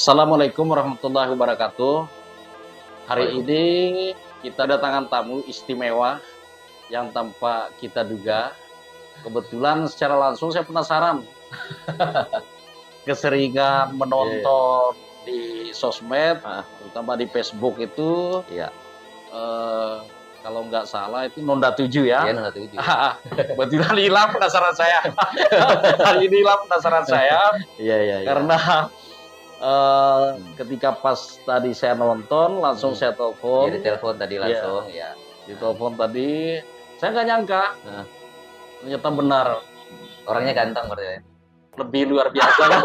Assalamualaikum warahmatullahi wabarakatuh. Hari Waalaikum ini kita datangan tamu istimewa yang tanpa kita duga. Kebetulan secara langsung saya penasaran keseringan menonton di sosmed, Heeh. terutama di Facebook itu, Iya, eh, kalau nggak salah itu Nonda 7 iya ya. Nona 7. Kebetulan hilang penasaran saya. Hari ini hilang penasaran saya Iya. karena Hmm. ketika pas tadi saya nonton, langsung saya Iya telepon. ditelepon tadi Iya, langsung, ya. di telepon tadi, saya nggak nyangka, Heeh. ternyata benar, Orangnya ganteng berarti ya? lebih luar biasa kan.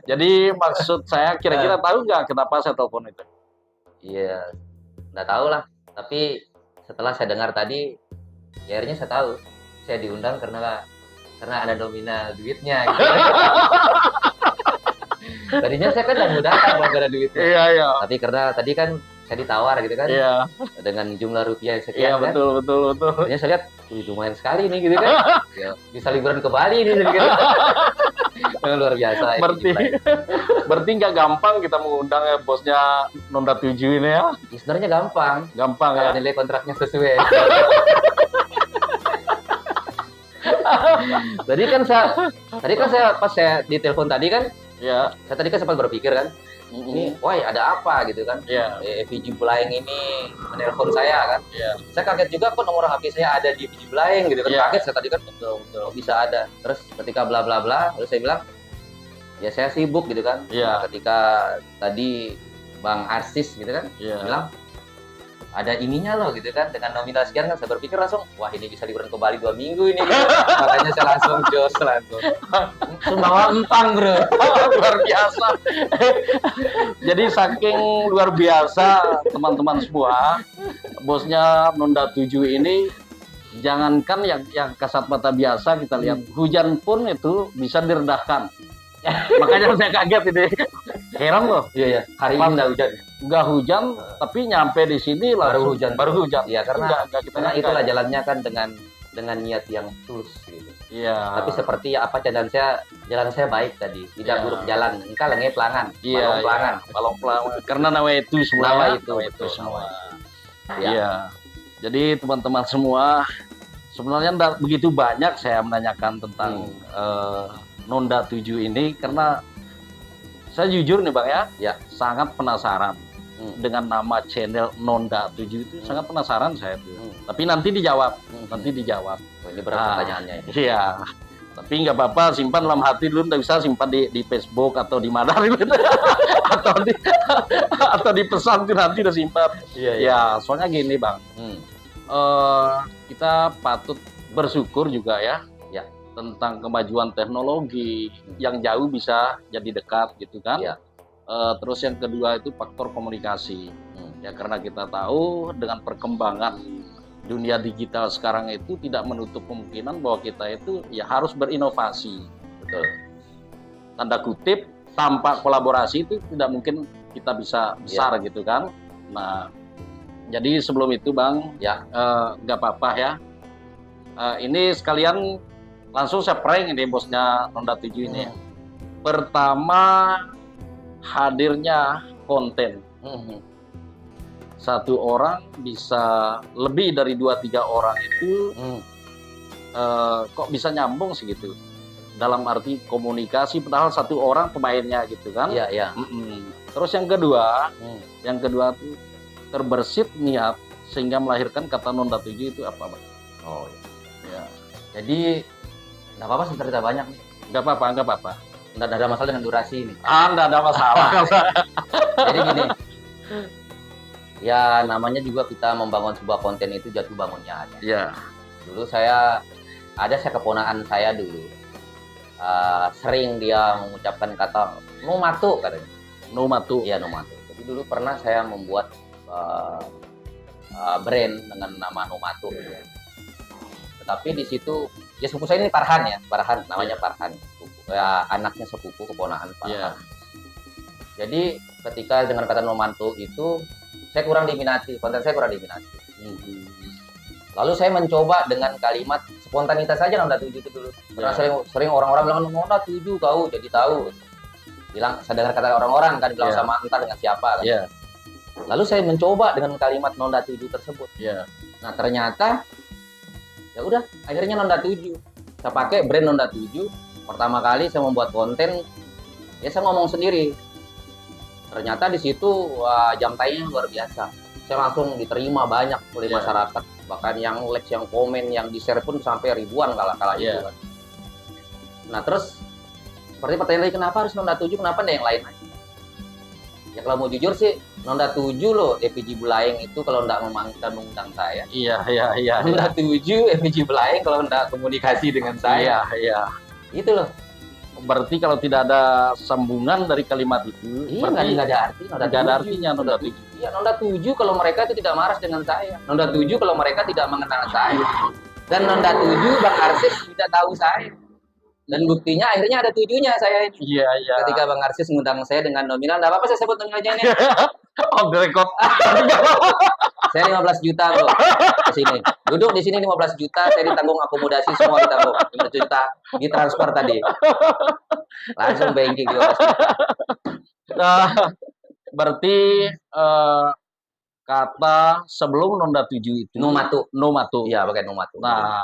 Jadi maksud saya kira-kira tahu nggak kenapa saya telepon itu? Iya, nggak tahu lah. Tapi setelah saya dengar tadi, ya akhirnya saya tahu. Saya diundang karena ada nomina duitnya gitu. Tadinya saya kan nggak mau datang kalau nggak ada duitnya. Iya. Tapi karena tadi kan saya ditawar gitu kan, Iya, dengan jumlah rupiah yang iya sekian kan. betul. Akhirnya saya lihat, wih lumayan sekali nih gitu kan. Ya, bisa liburan ke Bali nih saya pikir. Luar biasa ini Berarti, jumlahnya. berarti nggak gampang kita mengundang ya bosnya Nonda 7 ini ya? Ya, sebenarnya gampang Gampang kalau ya? nilai kontraknya sesuai. Tadi kan saya pas saya ditelepon tadi kan, Iya. saya tadi kan sempat berpikir kan, ini wah ada apa gitu kan. Iya. VJ Blayeng ini menelpon saya kan. Iya. Saya kaget juga kok nomor HP saya ada di VJ Blayeng gitu kan. Iya. Kaget saya tadi kan, Betul. kok bisa ada. Terus ketika bla bla bla, terus saya bilang, ya saya sibuk gitu kan. Iya. Nah, ketika tadi Bang Arsis gitu kan Iya. bilang ada ininya loh gitu kan, dengan nominal sekian kan saya berpikir langsung, wah ini bisa liburan ke Bali 2 minggu ini gitu. Makanya saya langsung jos langsung. Sumbangan empang bro. Luar biasa. Jadi saking luar biasa teman-teman semua, bosnya Nonda 7 ini jangankan yang kasat mata biasa kita lihat, hujan pun itu bisa diredahkan. Makanya saya kaget ini. Heran loh, Iya. Hari Pas- ini nggak hujan. nggak hujan tapi nyampe di sini Baru langsung hujan. Baru hujan. Iya karena Nggak kita karena nyangka itulah ya. jalannya kan dengan niat yang tulus gitu. Iya. Tapi seperti apa jalan saya baik tadi, tidak Iya. buruk jalan. Engkau lengai pelangan, Iya, balong pelangan. balong pelangan. Karena nawa itu semua. Nawa ya. itu, Nawa betul, semua. Iya. Iya. Jadi teman-teman semua, sebenarnya nggak begitu banyak saya menanyakan tentang Nonda 7 ini karena saya jujur nih Bang ya, Ya. sangat penasaran dengan nama channel Nonda 7 itu sangat penasaran saya tuh. Tapi nanti dijawab, nanti dijawab. Oh, ini berat pertanyaannya ini. Iya. Tapi nggak apa-apa, simpan dalam hati dulu, nggak bisa simpan di Facebook atau di mana gitu. atau di pesan tuh nanti udah simpan. Iya. Ya, soalnya gini Bang, kita patut bersyukur juga ya, Ya. tentang kemajuan teknologi yang jauh bisa jadi dekat gitu kan. Ya. Terus yang kedua itu faktor komunikasi. Ya karena kita tahu dengan perkembangan dunia digital sekarang itu tidak menutup kemungkinan bahwa kita itu ya harus berinovasi. Betul. Tanda kutip, tanpa kolaborasi itu tidak mungkin kita bisa besar gitu kan. Nah, jadi sebelum itu Bang, Ya. nggak apa-apa ya. Ini sekalian langsung saya prank ini bosnya Nonda 7 ini. Pertama, hadirnya konten. Satu orang bisa lebih dari 2-3 orang itu kok bisa nyambung segitu. Dalam arti komunikasi, padahal satu orang pemainnya gitu kan. Iya. Terus yang kedua tuh terbersit niat sehingga melahirkan kata Nonda 7 itu apa Bang? Oh, Ya. jadi nggak apa-apa sih cerita banyak nih. Nggak apa-apa. Nggak ada masalah dengan durasi ini. Nggak ada masalah. Jadi gini, ya namanya juga kita membangun sebuah konten itu jatuh bangunnya aja. Iya. Dulu saya keponakan saya dulu, sering dia mengucapkan kata numatu katanya. Numatu. Iya numatu. Jadi dulu pernah saya membuat brand dengan nama numatu. Tetapi di situ ya sepupu saya ini Farhan namanya Farhan. Ya, anaknya sepupu keponakan Farhan. Iya. Jadi ketika dengan kata numatu itu saya kurang diminati, konten saya kurang diminati. Lalu saya mencoba dengan kalimat spontanitas saja Nonda 7 itu dulu. Karena Ya. sering orang-orang bilang Nonda 7 kau jadi tahu. Bilang saya dengar kata orang-orang kan bilang Ya. sama entah dengan siapa kan. Ya. Lalu saya mencoba dengan kalimat Nonda 7 tersebut. Ya. Nah, ternyata ya udah akhirnya Nonda 7. Saya pakai brand Nonda 7. Pertama kali saya membuat konten ya saya ngomong sendiri. Ternyata di situ wah, jam tayangnya luar biasa. Saya langsung diterima banyak oleh Ya. masyarakat. Bahkan yang like, yang komen, yang di-share pun sampai ribuan kala-kala itu Ya. kan. Nah, terus seperti pertanyaan tadi, kenapa harus Nonda 7, kenapa enggak yang lain aja? Ya kalau mau jujur sih, Nonda 7 loh, FPG Bulaeng itu kalau enggak mengundang saya. Iya, iya, iya. Nonda 7, FPG Bulaeng kalau enggak komunikasi dengan saya. Iya, iya. Itu loh. Berarti kalau tidak ada sambungan dari kalimat itu, Iya, berarti nggak ada arti. nggak ada artinya Nonda 7. Iya, Nonda 7 kalau mereka itu tidak marah dengan saya. Nonda 7 kalau mereka tidak mengenal saya. Dan Nonda 7 Bang Arsis tidak tahu saya. Dan buktinya akhirnya ada 7-nya saya ini. Iya, iya. Ketika Bang Arsis mengundang saya dengan nominal, nggak apa-apa saya sebut nominalnya ini. Oh, the record. Saya 15 juta bro ke sini. Duduk di sini 15 juta, saya ditanggung akomodasi semua ditanggung. 15 juta ditransfer tadi. Langsung banking 15 juta. Nah, berarti kata sebelum Nonda 7 itu Numatu. Numatu. Iya, pakai Numatu. Nah,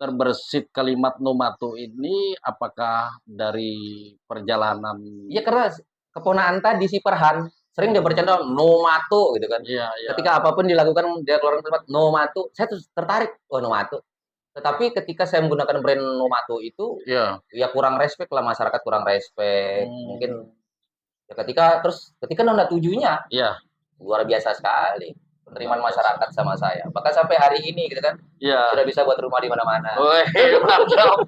terbersit kalimat Numatu ini apakah dari perjalanan? Iya, karena keponaan tadi si Perhan sering dia bercanda Numatu gitu kan. Iya, iya. Ketika apapun dilakukan dia keluarkan tempat Numatu, saya tuh tertarik, oh Numatu. Tetapi ketika saya menggunakan brand Numatu itu, Iya. ya kurang respect lah, masyarakat kurang respect. Mungkin ya ketika Nonda 7-nya Iya. luar biasa sekali penerimaan masyarakat sama saya. Bahkan sampai hari ini gitu kan, Iya. sudah bisa buat rumah di mana-mana. Wih, mantap.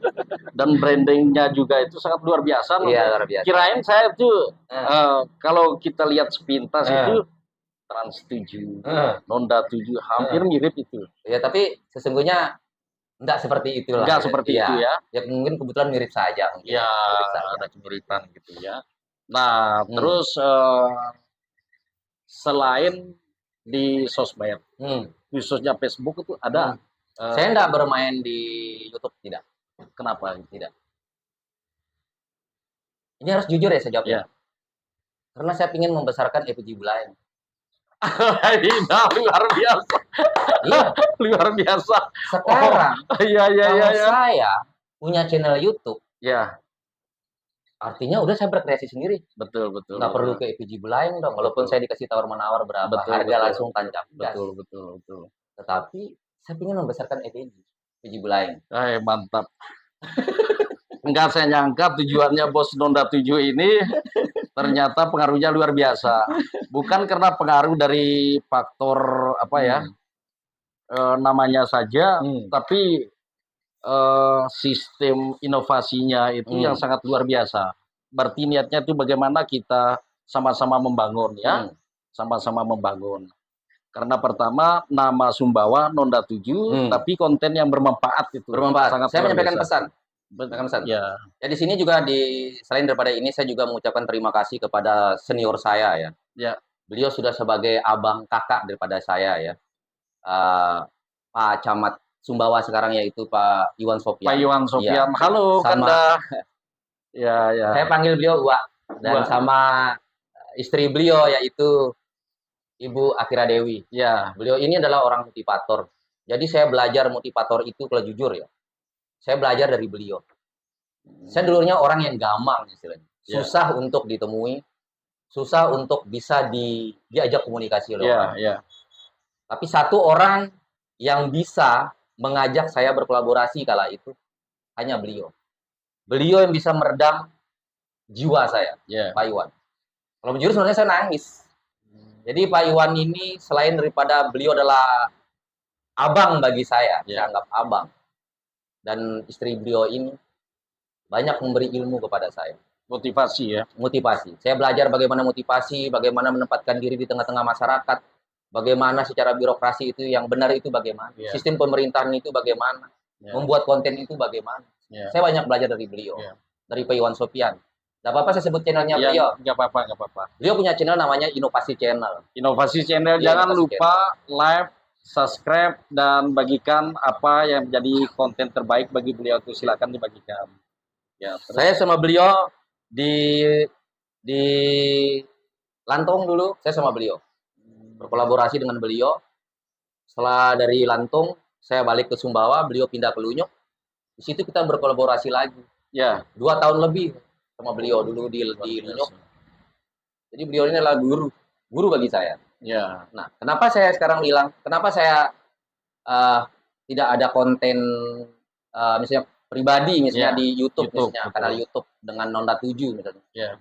Dan brandingnya juga itu sangat luar biasa. Iya, luar biasa. Kirain saya tuh kalau kita lihat sepintas itu Trans 7, Nonda 7 hampir mirip itu. Ya, tapi sesungguhnya enggak seperti itulah. Enggak seperti itu ya. Ya mungkin kebetulan mirip saja. Mungkin. Ya, Mirip saja. ada kemiripan gitu ya. Nah, terus selain di sosmed, khususnya Facebook itu ada. Saya enggak bermain di YouTube, tidak. Kenapa? Tidak. Ini harus jujur ya saya jawabnya. Ya. Karena saya ingin membesarkan FPG Bulaeng. Nah, luar biasa. Iya. Luar biasa. Sekarang, Iya, iya, iya. kalau saya punya channel YouTube, Ya, artinya udah saya berkreasi sendiri. betul, betul. Nggak perlu ke FPG Bulaeng dong. Walaupun saya dikasih tawar-menawar berapa, Betul, harga betul. langsung tancap gas. Betul, betul, betul. Tetapi saya ingin membesarkan FPG Bulaeng. Mantap. Enggak saya nyangka tujuannya bos Nonda 7 ini ternyata pengaruhnya luar biasa. Bukan karena pengaruh dari faktor apa ya, namanya saja, tapi sistem inovasinya itu yang sangat luar biasa. Berarti niatnya itu bagaimana kita sama-sama membangun ya, sama-sama membangun. Karena pertama nama Sumbawa Nonda 7, tapi konten yang bermanfaat itu. Bermanfaat. Sangat Saya luar menyampaikan biasa. pesan. Ya. Ya di sini juga selain daripada ini saya juga mengucapkan terima kasih kepada senior saya ya. Ya. Beliau sudah sebagai abang kakak daripada saya ya. Pak Camat Sumbawa sekarang yaitu Pak Iwan Sofian. Pak Iwan Sofian. Ya. Halo, Kanda. Ya, ya. Saya panggil beliau Wak, dan sama istri beliau yaitu Ibu Akira Dewi. Ya. Beliau ini adalah orang motivator. Jadi saya belajar motivator itu kalau jujur ya. Saya belajar dari beliau. Saya dulunya orang yang gampang istilahnya. Susah untuk ditemui, susah untuk bisa diajak komunikasi oleh orang. Tapi satu orang yang bisa mengajak saya berkolaborasi kala itu hanya beliau. Beliau yang bisa meredam jiwa saya, Pak Iwan. Kalau jujur sebenarnya saya nangis. Jadi Pak Iwan ini selain daripada beliau adalah abang bagi saya anggap abang. Dan istri beliau ini banyak memberi ilmu kepada saya. Motivasi ya. Motivasi. Saya belajar bagaimana motivasi, bagaimana menempatkan diri di tengah-tengah masyarakat, bagaimana secara birokrasi itu yang benar itu bagaimana, sistem pemerintahan itu bagaimana, membuat konten itu bagaimana. Saya banyak belajar dari beliau, dari Pak Iwan Sofian. Tidak apa-apa saya sebut channelnya beliau. Nggak apa-apa, nggak apa-apa. Beliau punya channel namanya Inovasi Channel. Inovasi Channel, jangan lupa live, subscribe dan bagikan apa yang menjadi konten terbaik bagi beliau itu, silakan dibagikan. Ya, Saya sama beliau di Lantong dulu, saya sama beliau berkolaborasi dengan beliau. Setelah dari Lantong, saya balik ke Sumbawa, beliau pindah ke Lunyuk. Di situ kita berkolaborasi lagi. ya, 2 tahun lebih sama beliau dulu di Lunyuk. Jadi beliau ini adalah guru bagi saya. ya, Nah, kenapa saya sekarang bilang, kenapa saya tidak ada konten misalnya pribadi misalnya Ya, di YouTube misalnya betul. kanal YouTube dengan Nonda 7 misalnya. ya,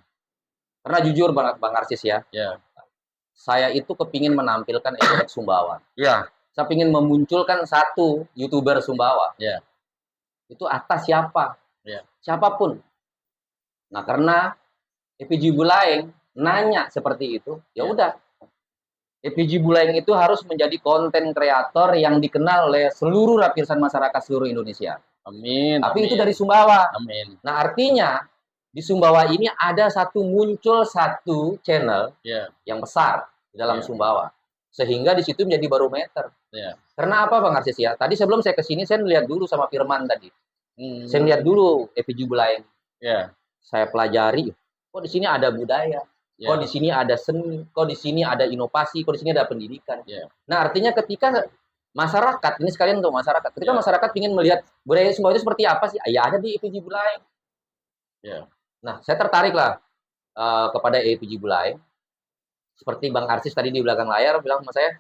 Karena jujur Bang Arsis ya, ya, saya itu kepingin menampilkan efek Sumbawa. ya, Saya ingin memunculkan satu YouTuber Sumbawa. ya, Itu atas siapa? ya, Siapapun. Nah, karena EPG Bulaeng nanya seperti itu, ya udah. EPG Bulaeng itu harus menjadi konten kreator yang dikenal oleh seluruh lapisan masyarakat seluruh Indonesia. amin. Tapi amin. itu dari Sumbawa. Amin. Nah, artinya di Sumbawa ini ada muncul satu channel Ya, yang besar di dalam Ya. Sumbawa. Sehingga di situ menjadi barometer. ya, Karena apa Bang Arsis ya? Tadi sebelum saya ke sini saya melihat dulu sama Firman tadi. Saya melihat dulu EPG Bulaeng. ya, Saya pelajari, kok di sini ada budaya, ya, kok di sini ada seni, kok di sini ada inovasi, kok di sini ada pendidikan. ya, Nah, artinya ketika masyarakat, ini sekalian untuk masyarakat, ketika Ya. masyarakat ingin melihat budaya Sumbawa itu seperti apa sih? Ya ada di EPG Bulaeng. ya, Nah, saya tertarik lah kepada EPG Bulaeng. Seperti Bang Arsis tadi di belakang layar bilang sama saya,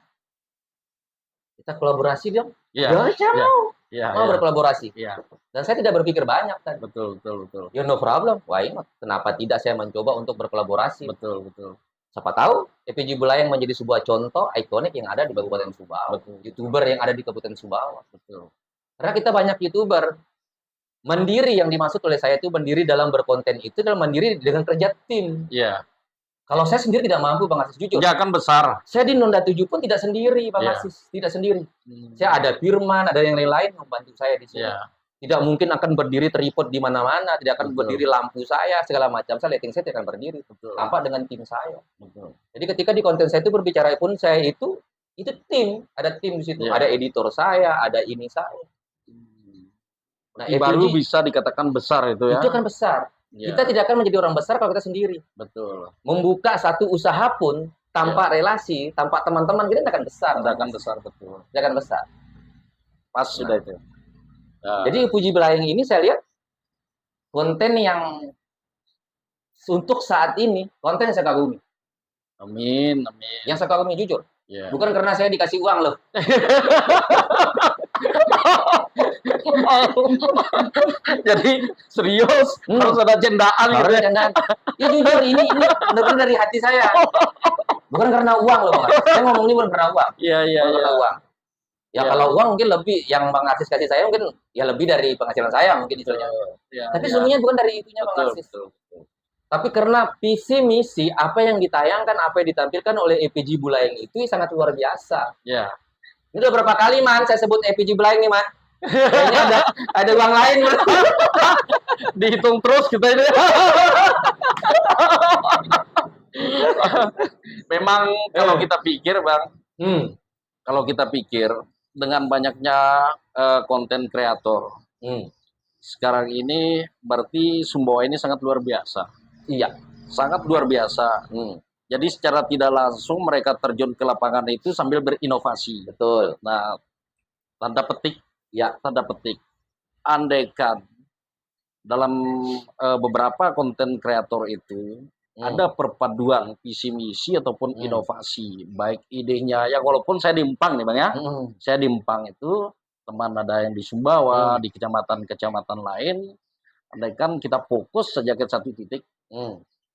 kita kolaborasi dong. ya, Ya, saya ya, mau. ya, Mau ya, berkolaborasi. ya, Dan saya tidak berpikir banyak tadi. betul, Ya no problem. Why not? Kenapa tidak saya mencoba untuk berkolaborasi? betul. Siapa tahu EPG Bulaeng menjadi sebuah contoh ikonik yang ada di Kabupaten Sumbawa. Betul. YouTuber yang ada di Kabupaten Sumbawa. Betul. Karena kita banyak YouTuber mandiri, yang dimaksud oleh saya itu mandiri dalam berkonten itu adalah mandiri dengan kerja tim. Ya, Kalau saya sendiri tidak mampu, Bang Arsis, jujur. ya kan besar. Saya di Nonda 7 pun tidak sendiri, Bang Ya. Arsis, tidak sendiri. Saya ada Firman, ada yang lain-lain membantu saya di sini. Ya, Tidak mungkin akan berdiri tripod di mana-mana, tidak akan Betul. berdiri lampu saya, segala macam. Saya lighting saya tidak akan berdiri. betul. Tanpa dengan tim saya. Betul. Jadi ketika di konten saya itu berbicara pun saya itu tim, ada tim di situ, Ya. ada editor saya, ada ini saya. Nah, Baru EPG bisa dikatakan besar itu ya. itu akan besar. Ya, Kita tidak akan menjadi orang besar kalau kita sendiri. betul. Membuka satu usaha pun tanpa relasi, tanpa teman-teman, kita tidak akan besar. Tidak akan besar, betul. Tidak akan besar. Pas sudah itu. Ya. Jadi Puji Belaeng ini saya lihat konten yang untuk saat ini, konten yang saya kagumi. Amin. Yang saya kagumi jujur. Ya. Bukan karena saya dikasih uang loh. Jadi serius harus ada cendaan gitu. Harus candaan. Ya jujur, ini benar-benar dari hati saya. Bukan karena uang loh, Bang. Saya ngomong ini bukan karena uang. Iya, Bukan karena uang. Ya, Ya. kalau uang mungkin lebih, yang Bang Arsis kasih saya mungkin ya lebih dari penghasilan saya mungkin istilahnya. Ya, Tapi ya. semuanya bukan dari itunya Bang Betul, Arsis. betul. Tapi karena visi misi apa yang ditayangkan, apa yang ditampilkan oleh EPG Bulaeng itu sangat luar biasa. Ya. Ini udah berapa kali Man saya sebut EPG Bulaeng nih Man. Kayaknya ada uang lain Man. Dihitung terus kita ini. Memang kalau kita pikir, Bang, kalau kita pikir dengan banyaknya konten kreator sekarang ini, berarti Sumbawa ini sangat luar biasa. Iya. Sangat luar biasa. Jadi secara tidak langsung mereka terjun ke lapangan itu sambil berinovasi. Betul. Nah, tanda petik, Ya. tanda petik. Andaikan dalam beberapa konten kreator itu ada perpaduan visi misi ataupun inovasi, baik idenya yang walaupun saya di Empang nih Bang ya, saya di Empang itu teman ada yang di Sumbawa, di kecamatan-kecamatan lain, andaikan kita fokus saja ke satu titik,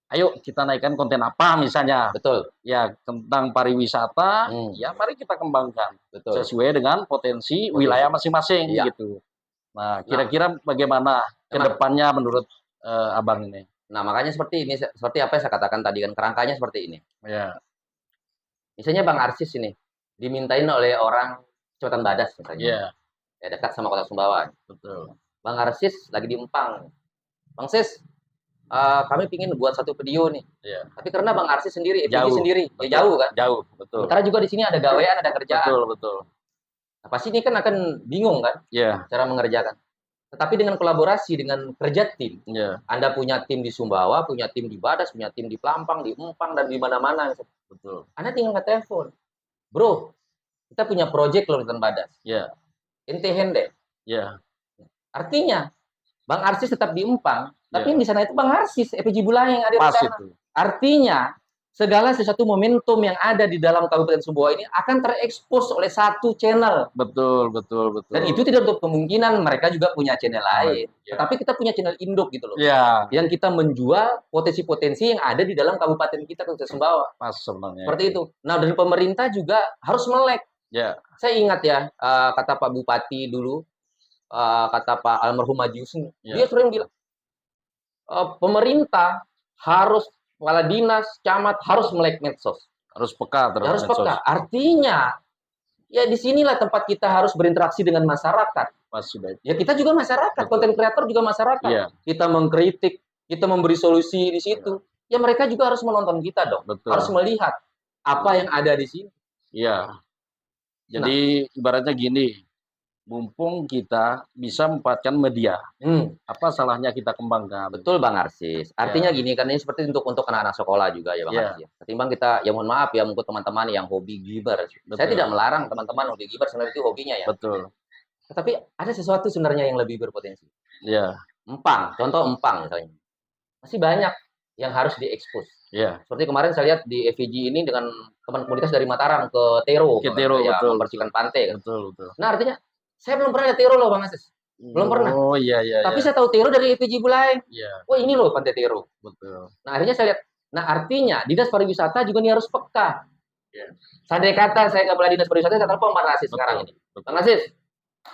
ayo kita naikkan konten apa misalnya, Betul. ya tentang pariwisata, ya mari kita kembangkan Betul. sesuai dengan potensi wilayah masing-masing Iya. gitu. Nah, kira-kira bagaimana ke depannya menurut Abang ini? Nah, makanya seperti ini, seperti apa yang saya katakan tadi kan, kerangkanya seperti ini. Ya, Misalnya Bang Arsis ini dimintain oleh orang Kecamatan Badas misalnya. ya, Ya, dekat sama Kota Sumbawa. betul. Bang Arsis lagi di Empang. Bang Sis, kami ingin buat satu video nih. Ya. Tapi karena Bang Arsis sendiri, EPG Jauh. sendiri, Betul. ya jauh kan. Jauh, betul. Sementara juga di sini ada gawean, ada kerjaan. Betul, betul. Nah, pasti ini kan akan bingung kan Ya, cara mengerjakan. Tetapi dengan kolaborasi, dengan kerja tim, ya, Anda punya tim di Sumbawa, punya tim di Badas, punya tim di Pelampang, di Empang, dan di mana-mana. betul. Anda tinggal nge-telepon, bro, kita punya project loh dengan Badas. Ya, Ente hende. ya, Artinya, Bang Arsis tetap di Empang, tapi yang ya. di sana itu Bang Arsis, EPJ Bulai yang ada di Pas sana. itu. Artinya, segala sesuatu momentum yang ada di dalam Kabupaten Sumbawa ini akan terekspos oleh satu channel. Betul, betul, betul. Dan itu tidak untuk kemungkinan mereka juga punya channel lain. Ya. Tetapi kita punya channel induk gitu loh. Ya, Yang kita menjual potensi-potensi yang ada di dalam kabupaten kita, Kabupaten Sumbawa. pas sebenarnya. Seperti itu. Nah, dari pemerintah juga harus melek. Ya, Saya ingat ya, kata Pak Bupati dulu, kata Pak almarhum Haji Husni, ya. dia sering bilang, pemerintah harus, kepala dinas, camat harus melek medsos. Harus peka terhadap Harus medsos. peka. Artinya, ya disinilah tempat kita harus berinteraksi dengan masyarakat. Pas sudah. Ya kita juga masyarakat, Betul. konten kreator juga masyarakat. Iya. Kita mengkritik, kita memberi solusi di situ. Ya mereka juga harus menonton kita dong. Betul. Harus melihat apa yang ada di sini. Iya. Jadi ibaratnya gini, mumpung kita bisa memanfaatkan media, apa salahnya kita kembangkan? Betul Bang Arsis. Artinya gini kan, ini seperti untuk anak-anak sekolah juga ya Bang Arsis. Ketimbang kita, ya mohon maaf ya, mungkin teman-teman yang hobi gibar. Saya tidak melarang teman-teman hobi gibar, sebenarnya itu hobinya ya. Betul. Tetapi ada sesuatu sebenarnya yang lebih berpotensi. Iya. Empang, contoh Empang misalnya. Masih banyak yang harus diekspos. Iya. Seperti kemarin saya lihat di FVG ini dengan teman komunitas dari Mataram ke Tero. Ke Tero, ya, betul. membersihkan pantai. Kan? Betul, betul. Nah artinya, saya belum pernah ada Tero loh Bang Asis. Belum pernah. Oh iya, iya. Tapi saya tahu Tero dari FVG Bulai. Iya. Oh ini loh pantai Tero. Betul. Nah akhirnya saya lihat, nah artinya Dinas Pariwisata juga nih harus peka. Iya. Saya kata saya kepala Dinas Pariwisata, saya telepon Bang Asis sekarang ini. Bang Asis,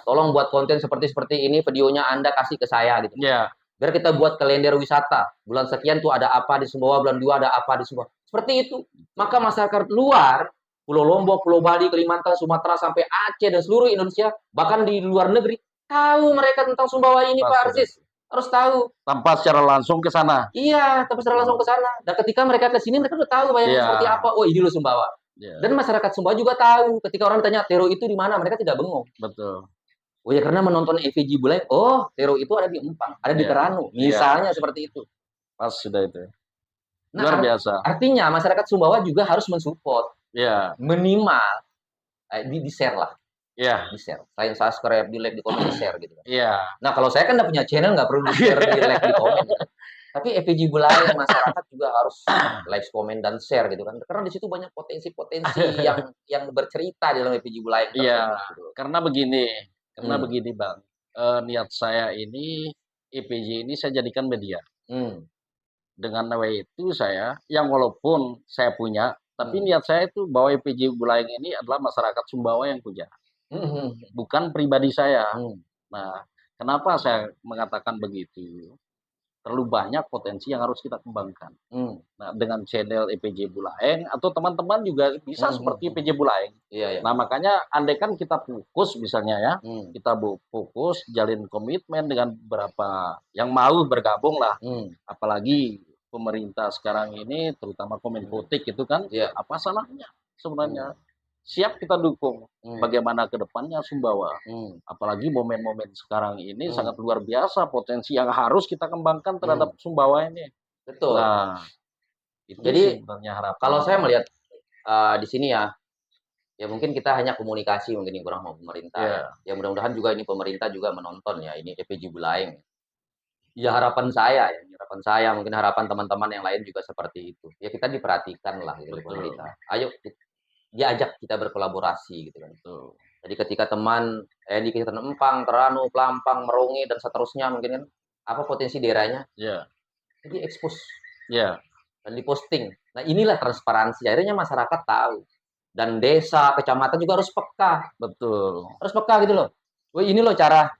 tolong buat konten seperti ini, videonya Anda kasih ke saya gitu. Iya. Biar kita buat kalender wisata. Bulan sekian tuh ada apa di Sumbawa, bulan 2 ada apa di Sumbawa. Seperti itu. Maka masyarakat luar, Pulau Lombok, Pulau Bali, Kalimantan, Sumatera, sampai Aceh, dan seluruh Indonesia, bahkan di luar negeri, tahu mereka tentang Sumbawa ini, Pak Arsis. Harus tahu. Tanpa secara langsung ke sana. Iya, tanpa secara langsung ke sana. Dan ketika mereka ke sini, mereka udah tahu bayangnya seperti apa. Oh, ini loh Sumbawa. Dan masyarakat Sumbawa juga tahu. Ketika orang tanya, Tero itu di mana? Mereka tidak bengong. Betul. Oh ya karena menonton EVG Bulai, oh Tero itu ada di Empang, ada di Teranu, misalnya seperti itu. Pas sudah itu. Nah, luar biasa. Artinya masyarakat Sumbawa juga harus mensupport. Iya. Minimal di-share lah. Iya. Di-share. Selain subscribe, di like, di komen, di-share gitu. Iya. Nah kalau saya kan nggak punya channel, nggak perlu di-share, di like, di komen. Gitu. Tapi EVG Bulai masyarakat juga harus like, komen, dan share gitu kan. Karena di situ banyak potensi-potensi yang bercerita di dalam EVG Bulai. Iya. Karena begini Bang, niat saya ini EPJ ini saya jadikan media. Dengan way itu saya, yang walaupun saya punya, tapi niat saya itu bahwa EPJ Bulai ini adalah masyarakat Sumbawa yang punya, bukan pribadi saya. Nah, kenapa saya mengatakan begitu? Terlalu banyak potensi yang harus kita kembangkan. Nah, dengan channel EPJ Bulaeng atau teman-teman juga bisa seperti EPJ Bulaeng. Nah, makanya andaikan kita fokus misalnya ya, kita fokus jalin komitmen dengan beberapa yang mau bergabung lah. Apalagi pemerintah sekarang ini, terutama Kemenkotik itu kan, apa salahnya sebenarnya? Siap kita dukung bagaimana ke depannya Sumbawa. Apalagi momen-momen sekarang ini sangat luar biasa potensi yang harus kita kembangkan terhadap Sumbawa ini. Betul. Nah, itu jadi sebenarnya harapan. Kalau saya melihat di sini ya mungkin kita hanya komunikasi mungkin yang kurang sama pemerintah. Ya mudah-mudahan juga ini pemerintah juga menonton ya ini EPJ Bulaeng. Ya harapan saya, mungkin harapan teman-teman yang lain juga seperti itu. Ya kita diperhatikan lah gitu oleh pemerintah. Ayo diajak kita berkolaborasi gitu kan. Jadi ketika teman di kegiatan Empang, Teranu, Pelampang, Merongi dan seterusnya mungkin kan apa potensi daerahnya? Jadi ekspos. Dan diposting. Nah, inilah transparansi. Akhirnya masyarakat tahu. Dan desa, kecamatan juga harus peka. Betul. Harus peka gitu loh. Wah, ini loh cara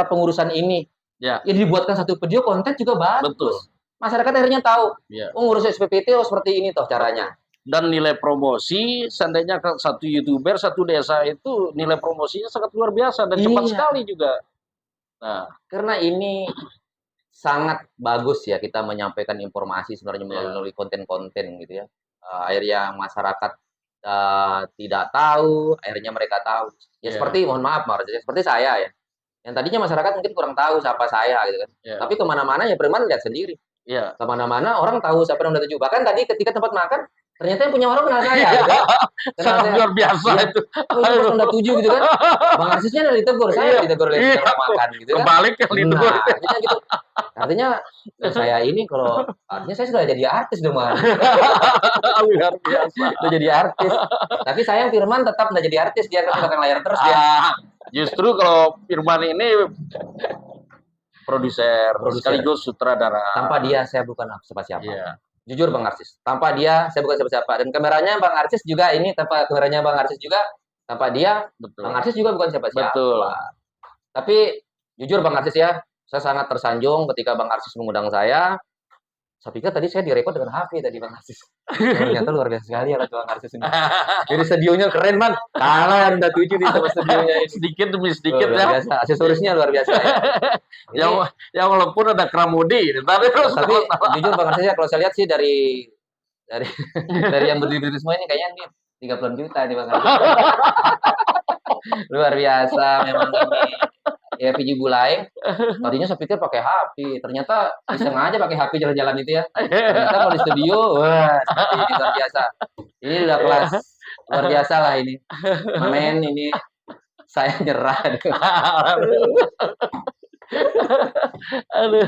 pengurusan ini. Ini dibuatkan satu video konten juga bagus. Betul. Masyarakat akhirnya tahu. Ngurus SPPT seperti ini toh caranya. Dan nilai promosi, seandainya satu YouTuber, satu desa itu nilai promosinya sangat luar biasa dan cepat sekali juga. Nah, karena ini sangat bagus ya kita menyampaikan informasi sebenarnya melalui konten-konten gitu ya. Akhirnya masyarakat tidak tahu, akhirnya mereka tahu. Ya Iya. seperti, mohon maaf Mas, seperti saya ya, yang tadinya masyarakat mungkin kurang tahu siapa saya gitu kan. Iya. Tapi kemana-mana ya preman lihat sendiri. Iya. Kemana-mana orang tahu siapa yang udah tujuh. Bahkan tadi ketika tempat makan, ternyata yang punya warung kenal saya gitu kan. Kenal Sangat saya. luar biasa Iya. itu. Oh ini Bang Ronda 7 gitu kan. Bang Arsisnya udah ditegur, saya Iya. ditegur oleh Iya. orang makan gitu kan. Kebalik yang ditegur. Nah, artinya gitu. Artinya saya ini kalau artinya saya sudah jadi artis dong, Mas. Luar biasa. Udah jadi artis. Tapi sayang Firman tetap nggak jadi artis, dia kan di belakang layar terus dia. Justru kalau Firman ini produser sekaligus sutradara. Tanpa dia saya bukan siapa-siapa. Iya. Jujur Bang Arsis, tanpa dia saya bukan siapa-siapa. Dan kameranya Bang Arsis juga ini tanpa kameranya Bang Arsis juga, tanpa dia Betul. Bang Arsis juga bukan siapa-siapa. Betul. Tapi jujur Bang Arsis ya, saya sangat tersanjung ketika Bang Arsis mengundang saya. Saya pikir tadi saya direkod dengan HP tadi Bang Arsis. Ternyata luar biasa sekali ya Bang Arsis ini. Jadi studionya keren man. Kalah yang udah 7 nih sama studionya ini. Sedikit demi sedikit luar ya. Biasa. Aksesorisnya luar biasa ya. Yang walaupun ada kramudi, tapi jujur Bang Arsis ya, kalau saya lihat sih dari dari yang berdiri semua ini kayaknya nih 30 juta nih Bang Arsis. Luar biasa memang ini. Ya PJ Bulai, tadinya saya pikir pakai HP, ternyata iseng aja pakai HP jalan-jalan itu ya. Ternyata kalau di studio, wah, seperti ini luar biasa. Ini udah kelas luar biasa lah ini. Men ini saya nyerah. Aduh.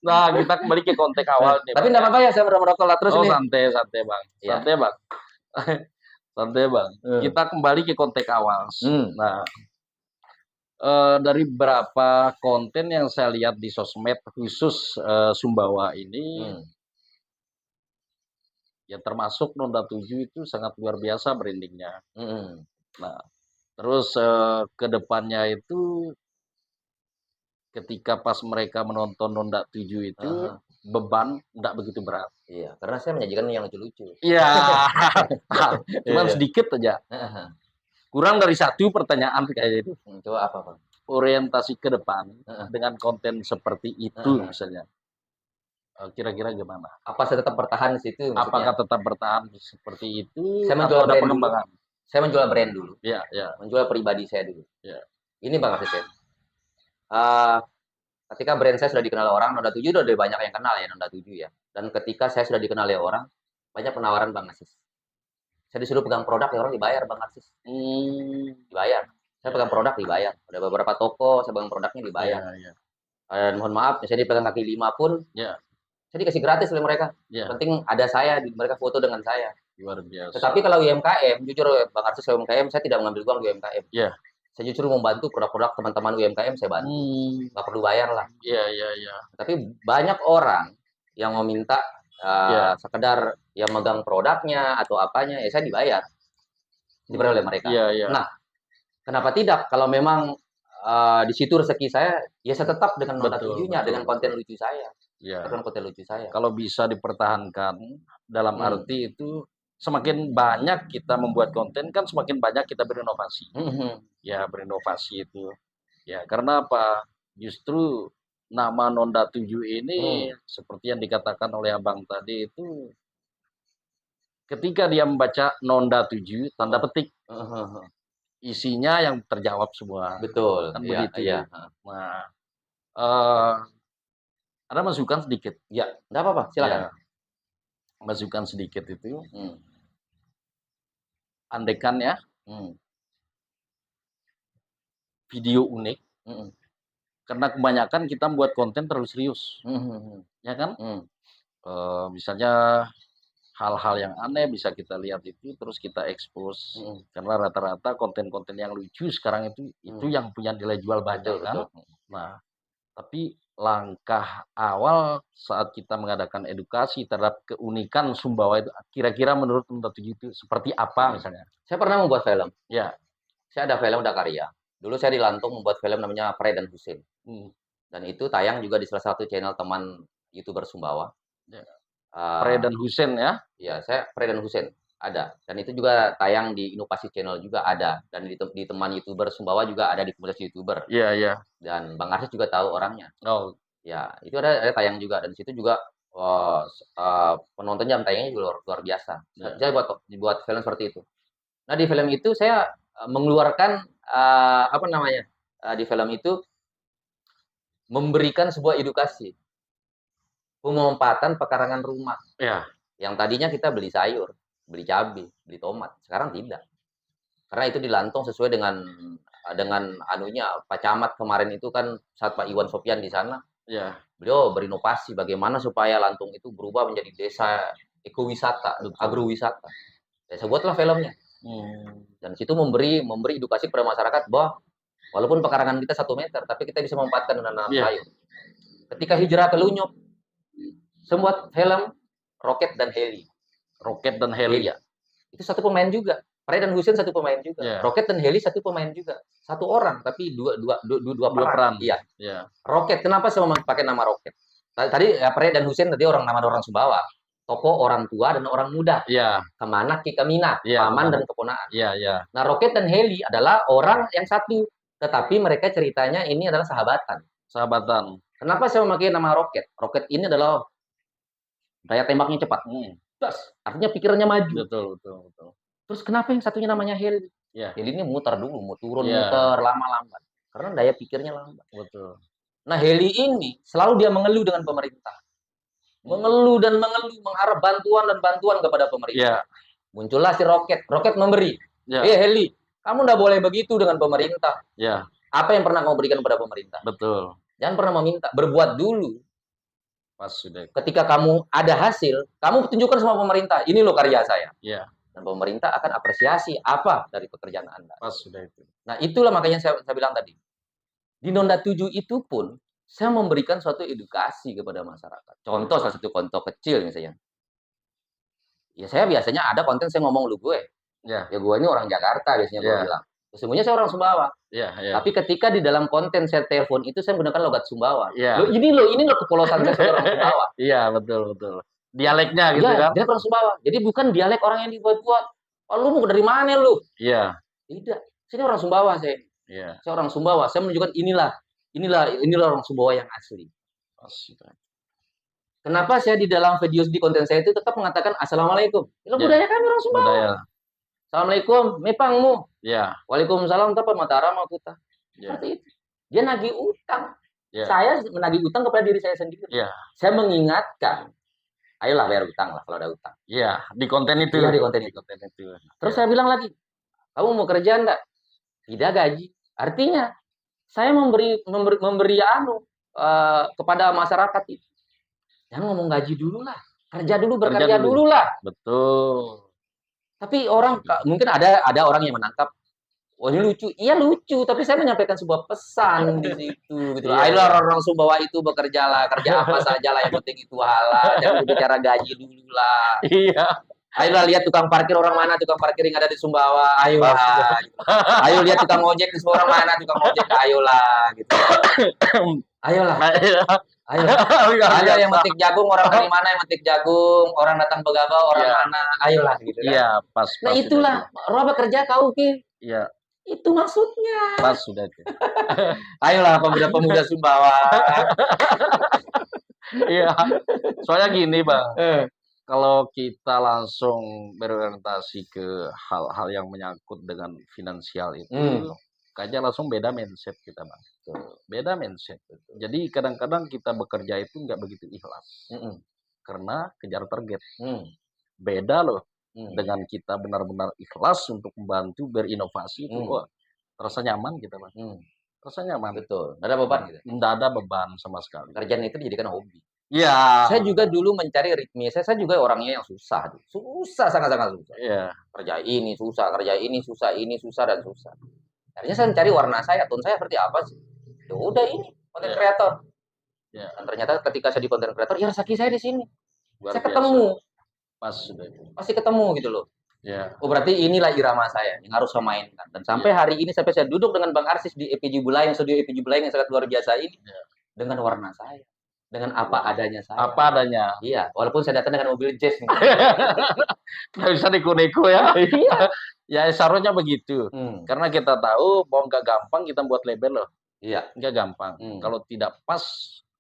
Nah, kita kembali ke konteks awal nih. Tapi enggak apa-apa ya, saya merokok lah terus nih. Santai Bang. Santai Bang. Santai Bang. Kita kembali ke konteks awal. Nah, dari beberapa konten yang saya lihat di sosmed khusus Sumbawa ini, ya termasuk Nonda 7 itu sangat luar biasa brandingnya. Nah, terus ke depannya itu ketika pas mereka menonton Nonda 7 itu beban enggak begitu berat. Iya, karena saya menyajikan yang lucu-lucu. Iya. Cuman sedikit aja. Kurang dari satu pertanyaan kayak itu. Coba apa, Bang? Orientasi ke depan dengan konten seperti itu misalnya. Kira-kira gimana? Apa saya tetap bertahan di situ? Apakah tetap bertahan seperti itu? Saya menjual brand pengembangan. Saya menjual brand dulu. Iya. Menjual pribadi saya dulu. Iya. Ini Bang Arsis ya. Ketika brand saya sudah dikenal orang, Nonda 7 udah banyak yang kenal ya Nonda 7 ya. Dan ketika saya sudah dikenal oleh orang, banyak penawaran Bang Arsis. Saya disuruh pegang produk, ya orang dibayar Bang Arsis. Dibayar. Saya pegang produk dibayar. Ada beberapa toko, saya pegang produknya dibayar. Dan mohon maaf, saya dipegang kaki 5 pun, saya dikasih gratis oleh mereka. Penting ada saya, mereka foto dengan saya. Luar biasa. Tetapi kalau UMKM, jujur Bang Arsis UMKM, saya tidak mengambil uang di UMKM. Saya justru membantu produk-produk teman-teman UMKM, saya bantu. Nggak perlu bayar lah. Iya. Tapi banyak orang yang mau minta sekedar yang megang produknya atau apanya, ya saya dibayar. Dibayar oleh mereka. Nah, kenapa tidak? Kalau memang di situ rezeki saya, ya saya tetap dengan Nonda 7-nya, dengan konten lucu saya. Dengan konten lucu saya. Kalau bisa dipertahankan, dalam arti itu semakin banyak kita membuat konten, kan semakin banyak kita berinovasi. Ya, berinovasi itu. Ya, karena apa? Justru nama Nonda 7 ini, seperti yang dikatakan oleh Abang tadi itu, ketika dia membaca Nonda 7, tanda petik, isinya yang terjawab semua. Betul. Kan begitu. Iya. Nah, ada masukan sedikit. Ya, enggak apa-apa, silakan. Masukan sedikit itu. Andaikan ya, video unik, karena kebanyakan kita membuat konten terlalu serius, ya kan? Misalnya hal-hal yang aneh bisa kita lihat itu, terus kita expose, karena rata-rata konten-konten yang lucu sekarang itu yang punya nilai jual banyak kan? Nah, tapi langkah awal saat kita mengadakan edukasi terhadap keunikan Sumbawa itu, kira-kira menurut Nonda 7 itu seperti apa misalnya? Saya pernah membuat film. Ya. Saya ada film, ada karya. Dulu saya di Lantung membuat film namanya Fred dan Husin. Dan itu tayang juga di salah satu channel teman YouTuber Sumbawa. Fred dan Husin ya? Ya, saya Fred dan Husin ada. Dan itu juga tayang di Inovasi Channel juga ada. Dan di teman YouTuber Sumbawa juga ada, di komunitas YouTuber. Iya. Dan Bang Arsis juga tahu orangnya. Oh. Ya, itu ada tayang juga. Dan di situ juga penonton jam tayangnya juga luar biasa. Saya buat film seperti itu. Nah, di film itu saya mengeluarkan apa namanya? Di film itu memberikan sebuah edukasi pemanfaatan pekarangan rumah. Ya. Yang tadinya kita beli sayur, beli cabai, beli tomat, sekarang tidak. Karena itu dilantong sesuai dengan anunya Pak Camat kemarin itu kan saat Pak Iwan Sopyan di sana, Ya. beliau berinovasi bagaimana supaya Lantung itu berubah menjadi desa ekowisata, agrowisata. Ya, saya buatlah filmnya. Dan situ memberi edukasi kepada masyarakat bahwa walaupun pekarangan kita 1 meter, tapi kita bisa memanfaatkan menanam sayur. Ketika hijrah ke Lunyuk, saya buat film Roket dan Heli. Roket dan Heli. Ya. Itu satu pemain juga. Fred dan Hussein satu pemain juga. Roket dan Heli satu pemain juga. Satu orang tapi dua peran. Iya. Roket, kenapa saya pakai nama Roket? Tadi Fred dan Hussein tadi nama orang Sumbawa. Tokoh orang tua dan orang muda. Iya. Kemana Kikamina, paman dan keponakan. Iya. Nah, Roket dan Heli adalah orang yang satu, tetapi mereka ceritanya ini adalah sahabatan. Kenapa saya memakai nama Roket? Roket ini adalah daya tembaknya cepat. Artinya pikirannya maju. Betul. Terus kenapa yang satunya namanya Heli? Heli ini muter dulu, mau turun, muter lama-lama. Karena daya pikirnya lambat. Betul. Nah, Heli ini selalu dia mengeluh dengan pemerintah. Mengeluh dan mengeluh, mengharap bantuan kepada pemerintah. Muncullah si Roket. Roket memberi. Heli, kamu nggak boleh begitu dengan pemerintah. Apa yang pernah kamu berikan kepada pemerintah? Betul. Jangan pernah meminta. Berbuat dulu. Pas sudah. Ketika kamu ada hasil, kamu tunjukkan sama pemerintah. Ini loh karya saya. Dan pemerintah akan apresiasi apa dari pekerjaan Anda. Pas sudah itu. Nah, itulah makanya saya bilang tadi. Di Nonda 7 itu pun saya memberikan suatu edukasi kepada masyarakat. Contoh, salah satu contoh kecil misalnya. Ya, saya biasanya ada konten saya ngomong lu gue. Ya gue ini orang Jakarta biasanya gue bilang. Sesungguhnya saya orang Sumbawa. Tapi ketika di dalam konten saya telepon itu saya menggunakan logat Sumbawa. Ini loh kepolosan saya orang Sumbawa. Iya, betul. Dialeknya gitu kan. Dia orang Sumbawa. Jadi bukan dialek orang yang dibuat-buat. Oh, lu mau dari mana lu? Iya. Tidak. Saya orang Sumbawa saya. Saya orang Sumbawa. Saya menunjukkan inilah orang Sumbawa yang asli. Kenapa saya di dalam video di konten saya itu tetap mengatakan Assalamualaikum. Itu budaya kami orang Sumbawa. Assalamualaikum, mepangmu. Waalaikumsalam, tapa Mataram Makuta. Seperti itu. Dia nagih utang. Saya menagih utang kepada diri saya sendiri. Saya mengingatkan, ayolah bayar utang lah kalau ada utang. Di konten itu. Di konten itu. Terus saya bilang lagi, kamu mau kerja enggak? Tidak gaji. Artinya saya memberi kepada masyarakat itu. Jangan ngomong gaji dulu lah. Kerja dulu, bekerja dulu lah. Betul. Tapi mungkin ada orang yang menangkap, wah ini lucu. Iya lucu, tapi saya menyampaikan sebuah pesan di situ. Gitu. Ayolah orang Sumbawa itu bekerjalah, kerja apa saja lah, yang penting itu halal. Jangan bicara gaji dulu lah. Ayolah lihat tukang parkir orang mana, tukang parkir yang ada di Sumbawa. Ayolah. Ayo lihat tukang ojek di orang mana, tukang ojek. Ayolah. Gitu. Ayolah. Ada yang metik jagung, orang dari mana yang metik jagung, orang datang Begabau, orang mana, ayolah gitu kan. Iya, pas. Nah itulah, roba kerja kau Ki. Iya. Itu maksudnya. Pas sudah. Ayolah pemuda-pemuda Sumbawa. Iya. Soalnya gini, Bang. Kalau kita langsung berorientasi ke hal-hal yang menyangkut dengan finansial itu, kayaknya langsung beda mindset kita, Bang. Beda mindset. Jadi kadang-kadang kita bekerja itu nggak begitu ikhlas. Karena kejar target. Beda loh dengan kita benar-benar ikhlas untuk membantu berinovasi itu kok terasa nyaman kita, Bang. Terasa nyaman. Betul. Nggak ada beban gitu. Nggak ada beban sama sekali. Kerjaan itu dijadikan hobi. Iya. Saya juga dulu mencari ritme. Saya juga orangnya yang susah. Susah, sangat-sangat susah. Iya. Kerja ini susah, ini susah dan susah. Akhirnya saya mencari warna saya, tone saya seperti apa sih? Ya udah ini konten kreator. Dan ternyata ketika saya di konten kreator, ya rezeki saya di sini. Saya ketemu. Pasti ketemu gitu loh. Oh berarti inilah irama saya yang harus saya mainkan. Dan sampai hari ini sampai saya duduk dengan Bang Arsis di EPG Bulai, studio EPG Bulai yang sangat luar biasa ini, dengan warna saya, dengan apa adanya saya. Apa adanya. Iya, walaupun saya datang dengan mobil jazz nih. Nggak bisa neko-neko ya. Ya seharusnya begitu. Karena kita tahu bahwa nggak gampang kita buat label loh. Iya. Nggak gampang. Kalau tidak pas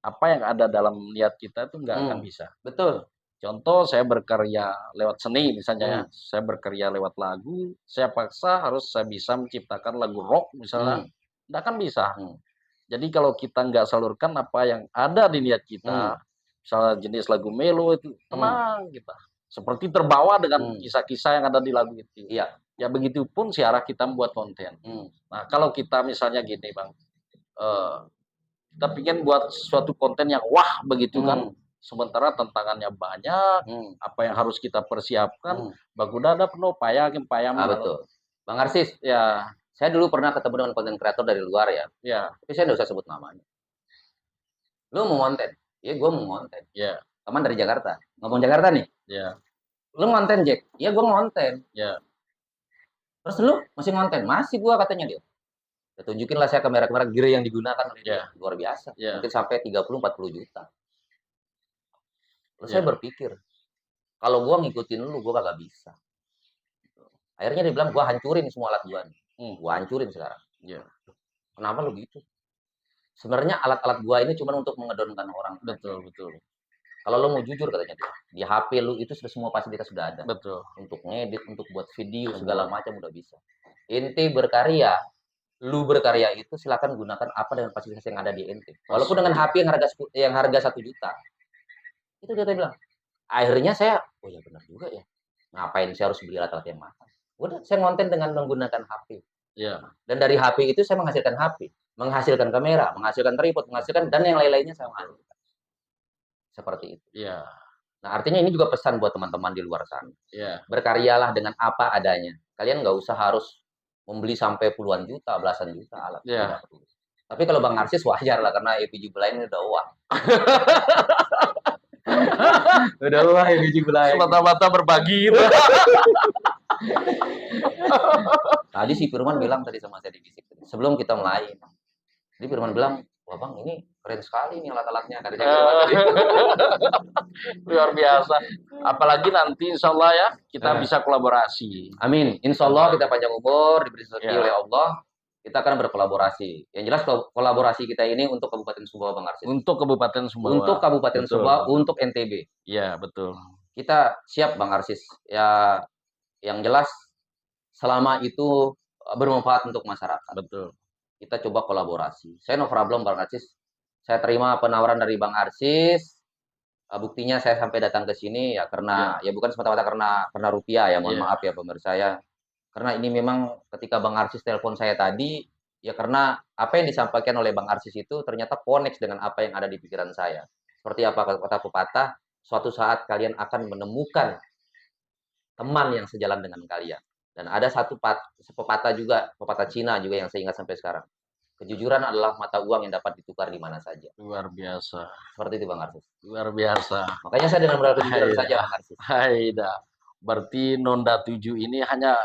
apa yang ada dalam niat kita itu nggak akan bisa. Betul. Contoh saya berkarya lewat seni misalnya ya, Hmm. saya berkarya lewat lagu, saya paksa harus saya bisa menciptakan lagu rock misalnya, Hmm. nggak akan bisa. Hmm. Jadi kalau kita nggak salurkan apa yang ada di niat Hmm. kita, misalnya jenis lagu melo itu, Hmm. tenang kita. Seperti terbawa dengan Hmm. kisah-kisah yang ada di lagu itu. Iya. Ya begitupun si arah kita membuat konten. Hmm. Nah kalau kita misalnya gini Bang, kita pengen buat suatu konten yang wah begitu kan, Hmm. sementara tantangannya banyak, Hmm. apa yang harus kita persiapkan, Hmm. baguda ada penuh payah Betul. Bang Arsis, ya, saya dulu pernah ketemu dengan konten kreator dari luar ya, ya, tapi saya nggak usah sebut namanya. Lu mau konten? Iya, gue mau konten. ya, Teman dari Jakarta. Ngomong Jakarta nih. ya, Lu ngonten, Jack? Iya, gue ngonten. ya, Terus lu masih ngonten? Masih gua katanya dia. Ya, tunjukin lah saya kamera-kamera gear yang digunakan oleh dia. ya, Luar biasa. ya, Mungkin sampai 30-40 juta. Terus ya, saya berpikir, kalau gua ngikutin lu, gua kagak bisa. Akhirnya dia bilang, gua hancurin semua alat gua nih. Gua hancurin sekarang. ya, Kenapa lu gitu? Sebenarnya alat-alat gua ini cuma untuk mengedonkan orang. betul, betul, Kalau lo mau jujur katanya dia, di HP lu itu sudah semua fasilitas sudah ada. betul. Untuk ngedit, untuk buat video, Semua. segala macam udah bisa. Inti berkarya, lu berkarya itu silakan gunakan apa dengan fasilitas yang ada di ente. Walaupun dengan HP yang harga 1 juta. Itu dia bilang. Akhirnya saya, oh ya benar juga ya. Ngapain saya harus beli alat-alat yang mahal? Udah, saya ngonten dengan menggunakan HP. Ya, Dan dari HP itu saya menghasilkan HP, menghasilkan kamera, menghasilkan tripod, menghasilkan dan yang lain-lainnya saya menghasilkan. Seperti itu. ya, Nah, artinya ini juga pesan buat teman-teman di luar sana. ya, Berkaryalah dengan apa adanya. Kalian nggak usah harus membeli sampai puluhan juta, belasan juta alat. ya. Tapi kalau Bang Narsis wajar lah karena EPG Blind ini udah wah. Udah wah EPG Blind. Semata-mata berbagi gitu. Tadi si Firman bilang tadi sama saya di bisik. Sebelum kita mulai. Jadi Firman bilang, wah Bang ini keren sekali nih alat-alatnya. Luar biasa. Apalagi nanti insya Allah ya kita bisa kolaborasi. Amin. Insya Allah kita panjang umur, diberi rezeki Ya. oleh Allah. Kita akan berkolaborasi. Yang jelas kolaborasi kita ini untuk Kabupaten Sumbawa, Bang Arsis. Untuk Kabupaten Sumbawa. Untuk Kabupaten Betul, Sumbawa, betul. untuk NTB. Iya, betul. Kita siap, Bang Arsis. Ya, yang jelas selama itu bermanfaat untuk masyarakat. Betul. Kita coba kolaborasi. Saya no problem, Bang Arsis. Saya terima penawaran dari Bang Arsis. Buktinya saya sampai datang ke sini ya karena ya bukan semata-mata karena rupiah ya. Mohon maaf ya pemirsa ya. Karena ini memang ketika Bang Arsis telepon saya tadi, ya karena apa yang disampaikan oleh Bang Arsis itu ternyata connect dengan apa yang ada di pikiran saya. Seperti apa kata pepatah, suatu saat kalian akan menemukan teman yang sejalan dengan kalian. Dan ada satu pepatah juga, pepatah Cina juga yang saya ingat sampai sekarang. Kejujuran adalah mata uang yang dapat ditukar di mana saja. Luar biasa. Seperti itu Bang Arsis. Luar biasa. Makanya saya dengan modal kejujuran saja Bang Arsis. Haida. Berarti Nonda 7 ini hanya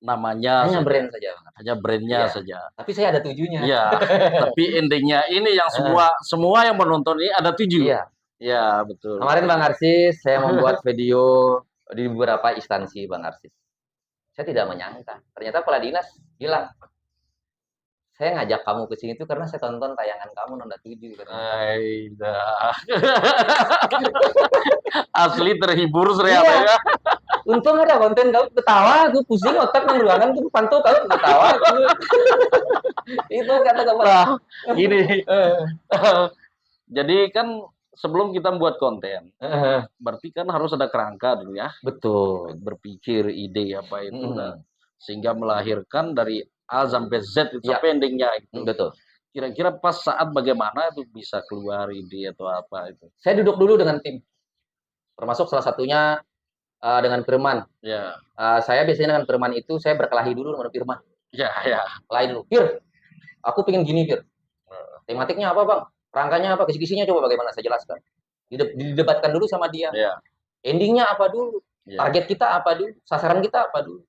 namanya Hanya saja. brand saja Bang Arsis. Hanya brandnya Iya. saja. Tapi saya ada 7-nya. Iya. Tapi endingnya ini yang semua yang menonton ini ada 7. Iya. Iya, betul. Kemarin Bang Arsis saya membuat video di beberapa instansi Bang Arsis. Saya tidak menyangka. Ternyata kepala dinas bilang, saya ngajak kamu ke sini tuh karena saya tonton tayangan kamu Nonda 7. Aida. Asli terhibur Iya. ya. Untung ada konten kamu ketawa, gue pusing otak di ruangan tuh pantau kamu ketawa. Itu kata kepala. Ini. Jadi kan sebelum kita membuat konten, berarti kan harus ada kerangka dulu ya. Betul. Berpikir ide apa itu sehingga melahirkan dari A sampai Z itu sampai endingnya itu. Betul. Kira-kira pas saat bagaimana itu bisa keluar ide atau apa itu? Saya duduk dulu dengan tim. Termasuk salah satunya dengan Firman. Ya. Saya biasanya dengan Firman itu saya berkelahi dulu dengan Firman. Ya, ya. Lain lu. Fir, aku pengen gini, Fir. Tematiknya apa, Bang? Rangkanya apa? Kisi-kisinya coba bagaimana saya jelaskan. Didebatkan dulu sama dia. Ya. Endingnya apa dulu? Ya. Target kita apa dulu? Sasaran kita apa dulu?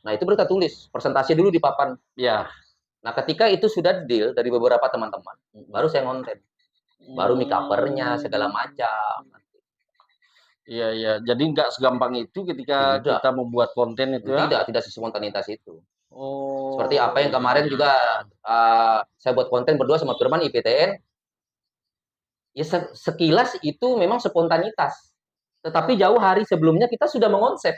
Nah, itu kita tulis. Presentasi dulu di papan. Ya. Nah, ketika itu sudah deal dari beberapa teman-teman, baru saya ngonten. Baru make covernya, segala macam. Iya, iya. Jadi nggak segampang itu ketika kita membuat konten itu ya? Tidak sespontanitas itu. Oh. Seperti apa yang kemarin juga saya buat konten berdua sama Firman IPTN. Ya sekilas itu memang spontanitas. Tetapi jauh hari sebelumnya kita sudah mengonsep.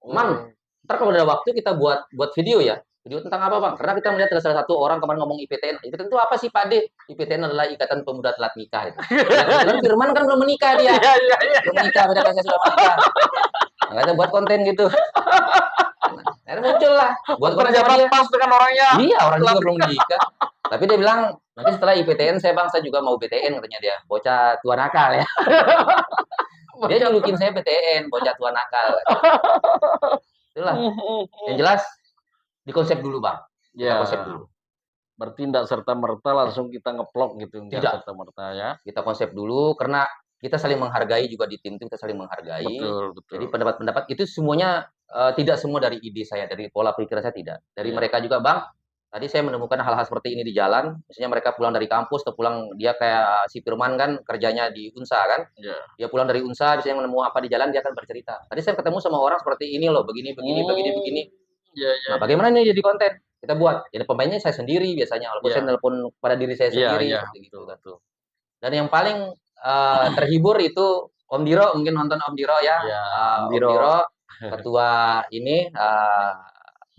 Man, ntar kalau ada waktu kita buat video ya. Video tentang apa, Bang? Karena kita melihat ada salah satu orang kemarin ngomong IPTN. IPTN itu apa sih, Pak De? IPTN adalah Ikatan Pemuda Telat Nikah. Itu. Ya, kebetulan Firman kan belum menikah dia. Belum menikah, beda kan saya sudah menikah. Nah, kita buat konten gitu. Akhirnya muncul lah. Buat konten sama dia. Pas dengan orangnya. Iya, orang juga belum menikah. Tapi dia bilang, nanti setelah IPTN saya juga mau BTN katanya dia. Bocah tua nakal ya. Dia nyulukin saya PTN, bocah tua nakal. Itulah. Yang jelas, dikonsep dulu, Bang. Kita konsep dulu. Bertindak serta-merta langsung kita ngeplok gitu. Tidak. Serta-merta ya. Kita konsep dulu, karena kita saling menghargai juga di tim itu, kita saling menghargai. Betul. Jadi pendapat-pendapat itu semuanya tidak semua dari ide saya, dari pola pikir saya tidak. Dari mereka juga, Bang. Tadi saya menemukan hal-hal seperti ini di jalan. Misalnya mereka pulang dari kampus atau pulang, dia kayak si Firman kan kerjanya di Unsa kan. Dia pulang dari Unsa, biasanya menemu apa di jalan, dia akan bercerita. Tadi saya ketemu sama orang seperti ini loh, begini. Nah, bagaimana nih jadi konten? Kita buat. Jadi pemainnya saya sendiri biasanya. Walaupun saya telepon pada diri saya sendiri. Gitu. Dan yang paling terhibur itu Om Diro, mungkin nonton Om Diro ya. Om Diro, ketua ini,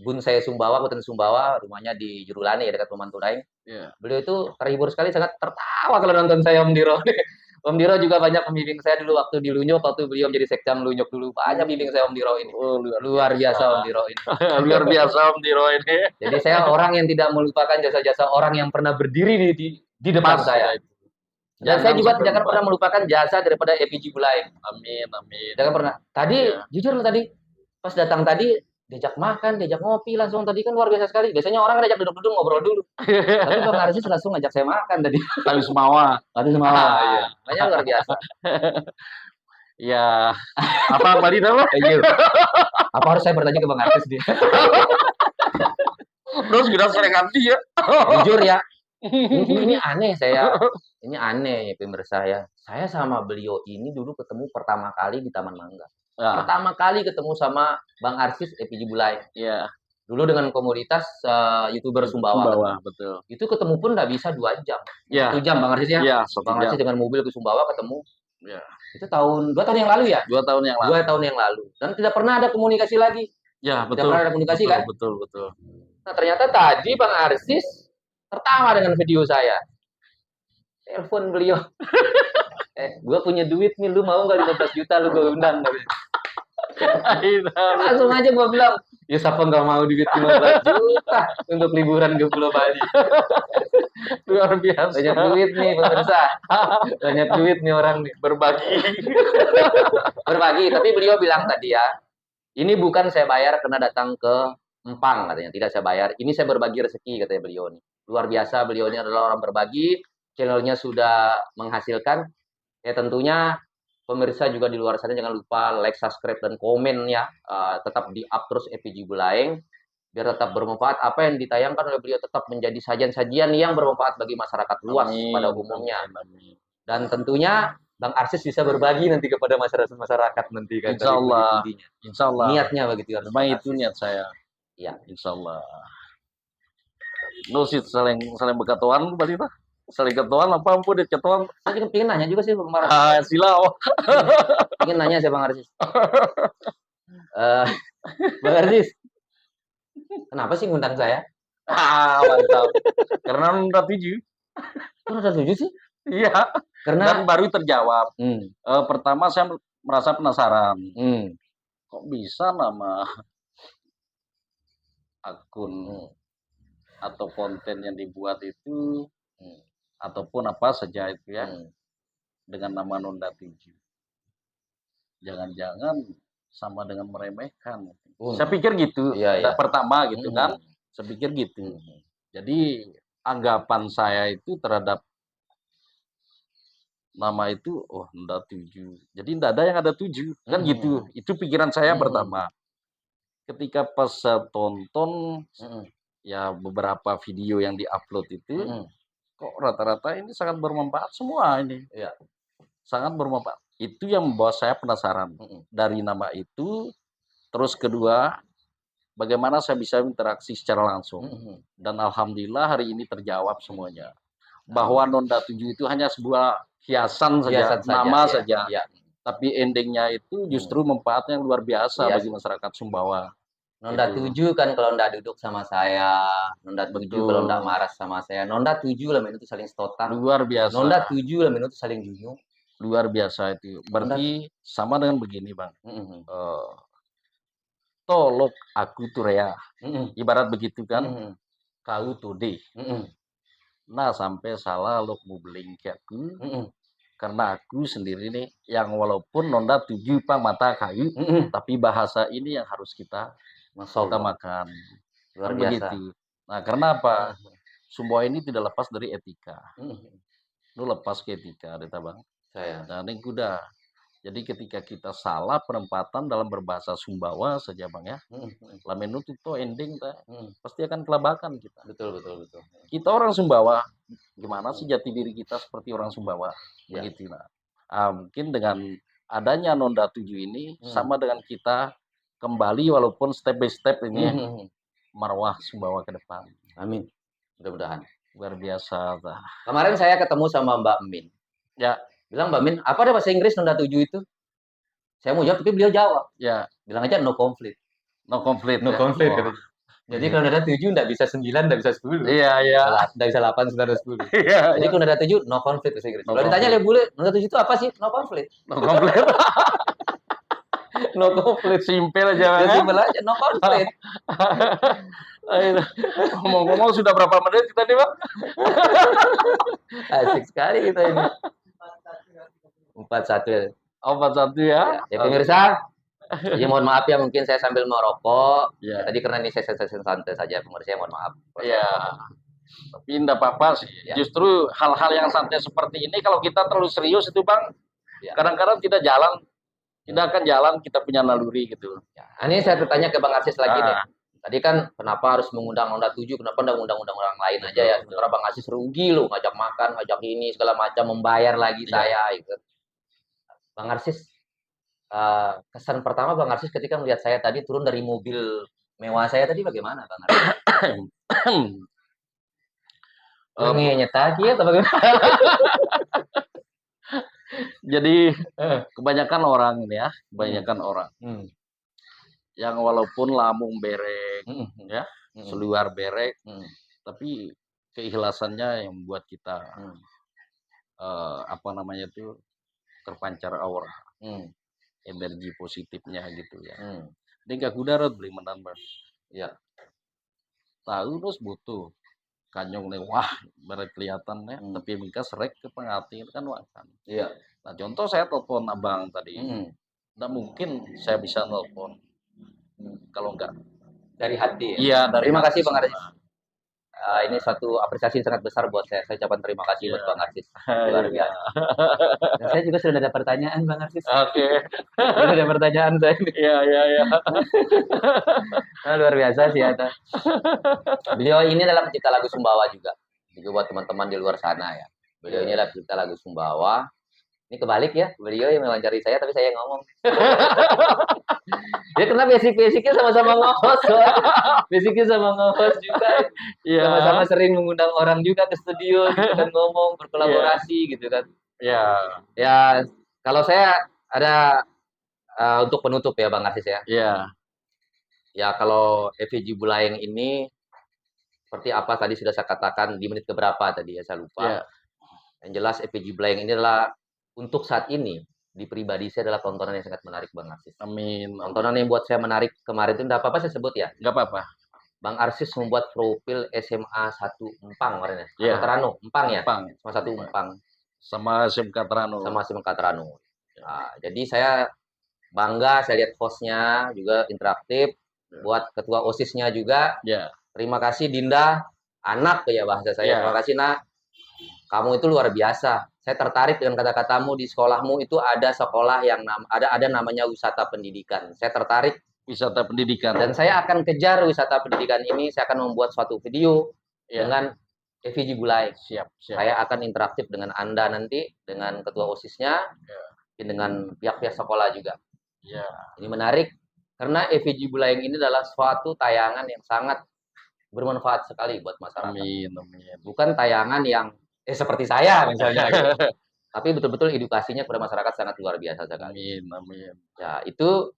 Bun saya Sumbawa, Kabupaten Sumbawa, rumahnya di Jurulani ya, dekat Pemantunaing. Beliau itu terhibur sekali, sangat tertawa kalau nonton saya Om Diro. Om Diro juga banyak membimbing saya dulu waktu di Lunyuk, waktu beliau menjadi sekjam Lunyuk dulu. Banyak bimbing saya Om Diro ini. Luar biasa Om Diro ini. Luar biasa Om Diro ini. Jadi saya orang yang tidak melupakan jasa-jasa orang yang pernah berdiri di depan saya. Dan saya juga tidak akan pernah melupakan jasa daripada EPG Bulai. Amin. Tidak akan pernah. Tadi, jujur loh tadi, pas datang tadi, diajak makan, diajak ngopi langsung tadi kan luar biasa sekali. Biasanya orang kan diajak duduk-duduk ngobrol dulu. Tapi Bang Arsis langsung ngajak saya makan tadi. Tadi Semawa. Iya. Makanya luar biasa. Ya. Apa tadi nama? Apa harus saya bertanya ke Bang Arsis dia? Terus bilang sering ganti ya. Jujur ya. Ini aneh saya. Ini aneh ya pemirsa ya. Saya sama beliau ini dulu ketemu pertama kali di Taman Mangga. Pertama kali ketemu sama Bang Arsis EPG Bulai. Dulu dengan komunitas YouTuber Sumbawa. Betul. Itu ketemu pun nggak bisa 2 jam. 1 jam Bang Arsis ya. Bang Arsis dengan mobil ke Sumbawa ketemu. Itu 2 tahun yang lalu ya? 2 tahun yang lalu. 2 tahun yang lalu. Dan tidak pernah ada komunikasi lagi. Ya, betul. Tidak pernah ada komunikasi kan? Betul. Nah, ternyata tadi Bang Arsis tertawa dengan video saya. Telepon beliau. Gue punya duit nih, lu mau nggak 15 juta lu gue undang? Langsung aja gue bilang, ya siapa nggak mau duit 15 juta untuk liburan ke Pulau Bali. Luar biasa. Banyak duit nih pemirsa. Banyak duit nih orang nih. Berbagi. Tapi beliau bilang tadi ya, ini bukan saya bayar karena datang ke Empang katanya. Tidak saya bayar. Ini saya berbagi rezeki katanya beliau nih. Luar biasa, beliau ini adalah orang berbagi. Channelnya sudah menghasilkan. Ya tentunya pemirsa juga di luar sana jangan lupa like, subscribe, dan komen ya. Tetap di-up terus EPG Bulai biar tetap bermanfaat. Apa yang ditayangkan oleh beliau tetap menjadi sajian-sajian yang bermanfaat bagi masyarakat luas pada umumnya. Dan tentunya Bang Arsis bisa berbagi nanti kepada masyarakat nanti kan. Insya Allah. Niatnya begitu. Memang itu niat saya. Ya. Insya Allah. Lu sih saling berkatuan berarti pak? Saling ketuan apa ampun di ketuan. Saya juga pengen nanya juga sih Bang Arsis. Silau. Pengen nanya saya Bang Arsis. Bang Arsis. Kenapa sih ngundang saya? Mantap. Karena udah 7. Kok udah 7 sih? Iya. Karena dan baru terjawab. Pertama saya merasa penasaran. Kok bisa nama akun atau konten yang dibuat itu ataupun apa saja itu ya dengan nama Nonda 7. Jangan-jangan sama dengan meremehkan. Saya pikir gitu. Pertama gitu kan. Saya pikir gitu. Jadi anggapan saya itu terhadap nama itu, oh Nonda 7. Jadi tidak ada yang ada 7 kan gitu. Itu pikiran saya pertama. Ketika pas saya tonton ya beberapa video yang diupload itu, kok rata-rata ini sangat bermanfaat semua ini. Ya. Sangat bermanfaat. Itu yang membuat saya penasaran dari nama itu. Terus kedua, bagaimana saya bisa interaksi secara langsung. Dan alhamdulillah hari ini terjawab semuanya. Bahwa Nonda 7 itu hanya sebuah hiasan saja, Hiasan saja, nama ya. saja. Ya. Tapi endingnya itu justru manfaatnya yang luar biasa Iya. bagi masyarakat Sumbawa. Nonda Itu. 7 kan kalau ndak duduk sama saya, Nonda 7 kalau ndak Betul. marah sama saya, Nonda 7 lah itu saling stotan, Luar biasa. Nonda 7 lah itu saling junjung. Luar biasa itu. Berarti sama dengan begini, Bang. Tolok aku tuh rea. Ibarat begitu kan. Kau tuh deh. Nah, sampai salah lo mau beling ke aku. Karena aku sendiri nih yang walaupun Nonda 7 Pak mata kayu, tapi bahasa ini yang harus kita makan. Luar Kan biasa. begitu. Nah, karena apa? Sumbawa ini tidak lepas dari etika. Lu lepas ke etika, Deta Bang. Saya. Nah, ini kuda. Jadi ketika kita salah penempatan dalam berbahasa Sumbawa saja, Bang ya. Lamenu itu ending pasti akan kelabakan kita. Betul. Kita orang Sumbawa, gimana sih jati diri kita seperti orang Sumbawa? Begitu. Nah, mungkin dengan adanya Nonda 7 ini sama dengan kita kembali walaupun step by step ini marwah Sumbawa ke depan. Amin. Mudah-mudahan. Luar biasa. Kemarin saya ketemu sama Mbak Min. Ya. Bilang Mbak Min, apa ada bahasa Inggris Nonda 7 itu? Saya mau jawab, tapi beliau jawab. Ya. Bilang aja no conflict. No conflict. No conflict. Oh. Jadi kalau Nonda 7 nggak bisa 9, nggak bisa 10. Iya. Nggak bisa 8, 9, 10. Iya. Jadi kalau Nonda 7, no conflict bahasa Inggris. Kalau ditanya oleh bule, Nonda 7 itu apa sih? No conflict. No conflict. No conflict. Simpel aja. Ya, simpel aja, no conflict. Ngomong-ngomong sudah berapa menit kita nih, Bang? Asik sekali kita ini. 41. Oh, 41 ya. Ya pemirsa, jadi mohon maaf ya mungkin saya sambil merokok. Ya. Tadi karena ini saya santai saja, pemirsa mohon maaf. Iya. Tapi enggak apa-apa sih. Ya. Justru hal-hal yang santai seperti ini kalau kita terlalu serius itu, Bang, kadang-kadang kita akan jalan, kita punya naluri gitu. Ya. Ini saya bertanya ke Bang Arsis lagi nih. Tadi kan kenapa harus mengundang Nonda 7, kenapa enggak undang-undang orang lain aja ya? Sementara Bang Arsis rugi loh, ngajak makan, ngajak ini segala macam, membayar lagi saya gitu. Bang Arsis, kesan pertama Bang Arsis ketika melihat saya tadi turun dari mobil mewah saya tadi bagaimana Bang Arsis? Nyetak ya atau bagaimana? Jadi kebanyakan orang ini ya, orang yang walaupun lambung berek, ya, seluar berek, tapi keikhlasannya yang membuat kita terpancar aura, energi positifnya gitu ya. Ini gak kudarat beli menambah. Ya. Tahu terus butuh kanyong nih, wah berek kelihatan ya, tapi mereka serek ke pengertian kan wakan. Iya. Nah contoh saya telepon abang tadi, nggak mungkin saya bisa telepon kalau enggak dari hati. Iya, terima kasih Bang Arsis. Ini suatu apresiasi sangat besar buat saya. Saya ucapkan terima kasih buat Bang Arsis. Luar biasa. Dan saya juga sudah ada pertanyaan Bang Arsis. Oke. Sudah ada pertanyaan saya. Iya. Luar biasa sih ada. Beliau ini adalah pencipta lagu Sumbawa juga buat teman-teman di luar sana ya. Beliau ini adalah pencipta lagu Sumbawa. Ini kebalik ya, beliau yang mewawancari saya, tapi saya yang ngomong. Ya karena basic-basicnya sama-sama nge-host. Basicnya sama nge-host juga. Sama-sama sering mengundang orang juga ke studio gitu kan, ngomong, berkolaborasi gitu kan. Ya, kalau saya ada untuk penutup ya Bang Arsis ya. Ya kalau FVJ Buleleng ini seperti apa tadi sudah saya katakan di menit keberapa tadi ya, saya lupa. Yang jelas FVJ Buleleng ini adalah untuk saat ini di pribadi saya adalah tontonan yang sangat menarik Bang Arsis. Amin. Tontonan yang buat saya menarik kemarin itu enggak apa-apa saya sebut ya. Enggak apa-apa. Bang Arsis membuat profil SMA 1 Empang kemarin ya. Terano, Empang ya. SMA 1 Empang. Sama SMK Terano. Nah, jadi saya bangga saya lihat postnya juga interaktif. Buat ketua OSIS-nya juga. Terima kasih Dinda, anak ya bahasa saya. Terima kasih Nak. Kamu itu luar biasa. Saya tertarik dengan kata-katamu di sekolahmu itu ada sekolah yang ada namanya wisata pendidikan. Saya tertarik wisata pendidikan. Dan saya akan kejar wisata pendidikan ini. Saya akan membuat suatu video dengan FVJ Buleleng. Siap. Saya akan interaktif dengan Anda nanti, dengan ketua OSIS-nya, dengan pihak-pihak sekolah juga. Ini menarik karena FVJ Buleleng ini adalah suatu tayangan yang sangat bermanfaat sekali buat masyarakat. Amin. Bukan tayangan yang seperti saya misalnya. Tapi betul-betul edukasinya kepada masyarakat sangat luar biasa sekali. Amin, amin. Ya, itu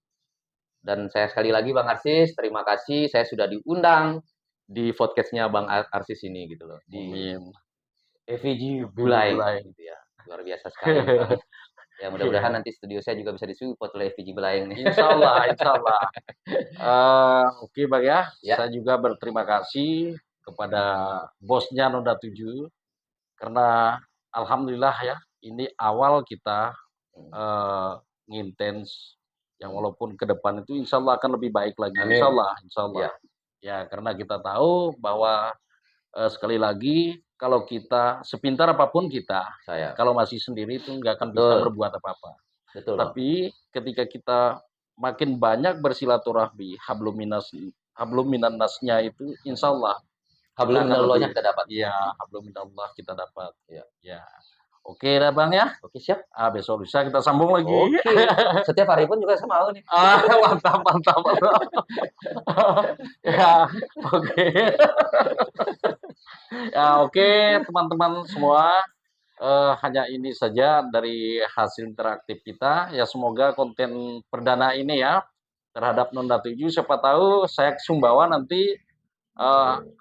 dan saya sekali lagi Bang Arsis, terima kasih saya sudah diundang di podcast-nya Bang Arsis ini gitu loh. Di Amin. EVG Bulai Bulai. gitu ya. Luar biasa sekali. Ya, mudah-mudahan nanti studio saya juga bisa disupport oleh FPG Belaeng nih. Insya Allah, insya Allah. Oke Bang ya, Ya. saya juga berterima kasih kepada bosnya Noda 7 karena alhamdulillah ya, ini awal kita ngintens yang walaupun ke depan itu insya Allah akan lebih baik lagi. Amin. Insya Allah, insya Allah. Ya. Ya, karena kita tahu bahwa sekali lagi kalau kita sepintar apapun kita, kalau masih sendiri itu nggak akan bisa berbuat apa-apa. Betul. Tapi ketika kita makin banyak bersilaturahmi, hablum minan nasnya itu insya Allah. Hablum minallahnya kita dapat. Iya, hablum minallah kita dapat. Ya. Oke dah Bang ya. Oke, siap. Besok lusa kita sambung lagi. Oke. Setiap hari pun juga saya mau nih. Mantap. Ya, oke. Ya, oke teman-teman semua. Hanya ini saja dari hasil interaktif kita. Ya, semoga konten perdana ini ya terhadap Nonda 7. Siapa tahu saya ke Sumbawa nanti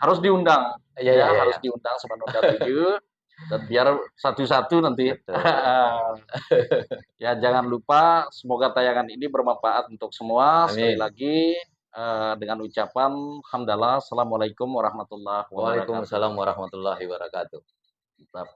harus diundang. Harus diundang sama Nonda 7. Dan biar satu-satu nanti. Ya, jangan lupa semoga tayangan ini bermanfaat untuk semua. Amin. Sekali lagi dengan ucapan hamdalah, assalamualaikum warahmatullahi wabarakatuh. Waalaikumsalam warahmatullahi wabarakatuh. Mantap.